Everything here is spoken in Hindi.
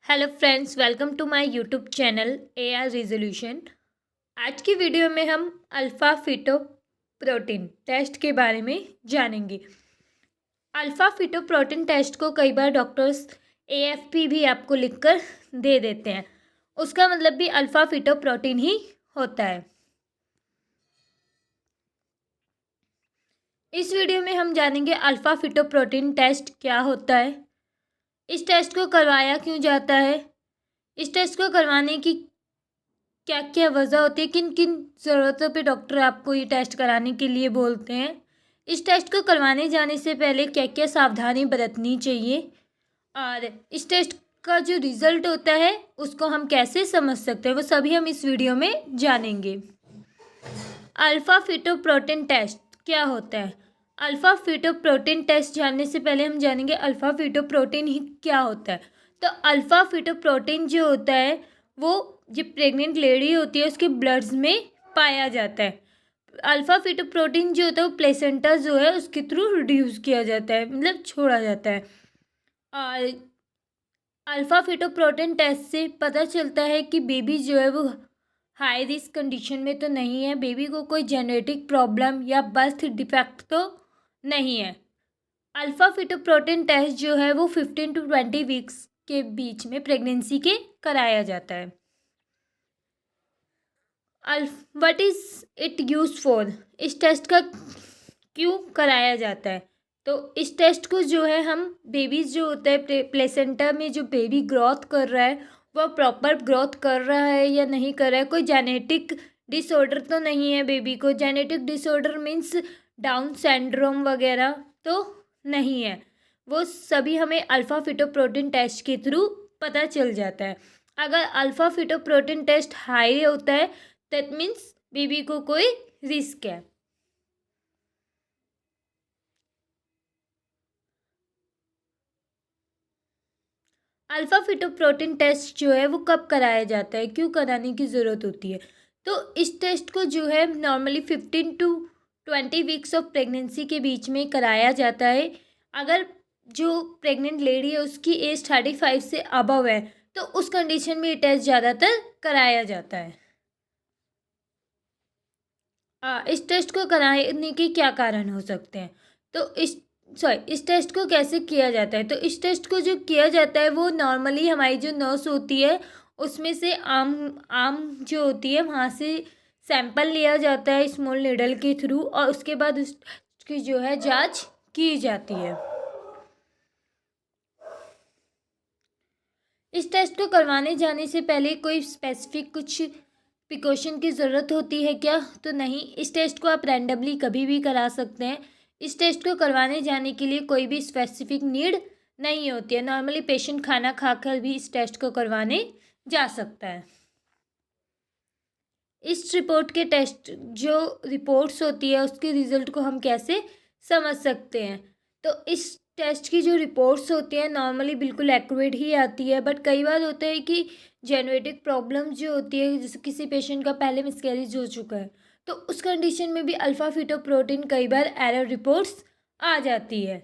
Hello friends, welcome to my YouTube channel AR resolution. आज की वीडियो में हम अल्फ़ा फिटोप्रोटीन टेस्ट के बारे में जानेंगे। अल्फ़ा फिटोप्रोटीन टेस्ट को कई बार डॉक्टर्स एएफपी भी आपको लिखकर दे देते हैं। उसका मतलब भी अल्फ़ा फिटोप्रोटीन ही होता है। इस वीडियो में हम जानेंगे अल्फ़ा फिटोप्रोटीन टेस्ट क्या होता है, इस टेस्ट को करवाया क्यों जाता है, इस टेस्ट को करवाने की क्या क्या वजह होती है, किन किन ज़रूरतों पे डॉक्टर आपको ये टेस्ट कराने के लिए बोलते हैं, इस टेस्ट को करवाने जाने से पहले क्या क्या सावधानी बरतनी चाहिए और इस टेस्ट का जो रिज़ल्ट होता है उसको हम कैसे समझ सकते हैं, वो सभी हम इस वीडियो में जानेंगे। अल्फ़ा फिटोप्रोटीन टेस्ट क्या होता है? अल्फ़ा फिटोप्रोटीन टेस्ट जानने से पहले हम जानेंगे अल्फ़ा फिटोप्रोटीन ही क्या होता है। तो अल्फ़ा फिटोप्रोटीन जो होता है वो जो प्रेग्नेंट लेडी होती है उसके ब्लड्स में पाया जाता है। अल्फ़ा फिटोप्रोटीन जो होता है वो प्लेसेंटा जो है उसके थ्रू रिड्यूस किया जाता है, मतलब छोड़ा जाता है। और अल्फ़ा फिटोप्रोटीन टेस्ट से पता चलता है कि बेबी जो है वो हाई रिस्क कंडीशन में तो नहीं है, बेबी को कोई जेनेटिक प्रॉब्लम या बर्थ डिफेक्ट तो नहीं है। अल्फ़ा फिटोप्रोटीन टेस्ट जो है वो 15 to 20 वीक्स के बीच में प्रेगनेंसी के कराया जाता है। What is it use for? इस टेस्ट का क्यों कराया जाता है? तो इस टेस्ट को जो है हम बेबीज़ जो होता है प्लेसेंटा में जो बेबी ग्रोथ कर रहा है वह प्रॉपर ग्रोथ कर रहा है या नहीं कर रहा है, कोई जेनेटिक डिसऑर्डर तो नहीं है बेबी को। Genetic disorder means down syndrome वगैरह तो नहीं है, वो सभी हमें अल्फ़ा फिटोप्रोटीन टेस्ट के थ्रू पता चल जाता है। अगर अल्फ़ा फिटोप्रोटीन टेस्ट हाई होता है दैट मीन्स बेबी को कोई रिस्क है। अल्फ़ा फिटोप्रोटीन टेस्ट जो है वो कब कराया जाता है, क्यों कराने की ज़रूरत होती है? तो इस टेस्ट को जो है normally 15 to 20 weeks of pregnancy के बीच में कराया जाता है। अगर जो प्रेग्नेंट लेडी है उसकी एज 35 से अबव है तो उस कंडीशन में ये टेस्ट ज़्यादातर कराया जाता है। इस टेस्ट को कराने के क्या कारण हो सकते हैं? तो इस टेस्ट को कैसे किया जाता है? तो इस टेस्ट को जो किया जाता है वो नॉर्मली हमारी जो नर्स होती है उसमें से आम आम जो होती है वहाँ से सैंपल लिया जाता है स्मॉल नीडल के थ्रू और उसके बाद उसकी जो है जांच की जाती है। इस टेस्ट को करवाने जाने से पहले कोई स्पेसिफिक कुछ प्रिकॉशन की ज़रूरत होती है क्या? तो नहीं, इस टेस्ट को आप रैंडमली कभी भी करा सकते हैं। इस टेस्ट को करवाने जाने के लिए कोई भी स्पेसिफिक नीड नहीं होती है। नॉर्मली पेशेंट खाना खाकर भी इस टेस्ट को करवाने जा सकता है। इस रिपोर्ट के टेस्ट जो रिपोर्ट्स होती है उसके रिज़ल्ट को हम कैसे समझ सकते हैं? तो इस टेस्ट की जो रिपोर्ट्स होती हैं नॉर्मली बिल्कुल एक्यूरेट ही आती है, बट कई बार होता है कि जेनेटिक प्रॉब्लम जो होती है, जैसे किसी पेशेंट का पहले मिसकैरेज हो चुका है तो उस कंडीशन में भी अल्फ़ा फिटोप्रोटीन कई बार एरर रिपोर्ट्स आ जाती है।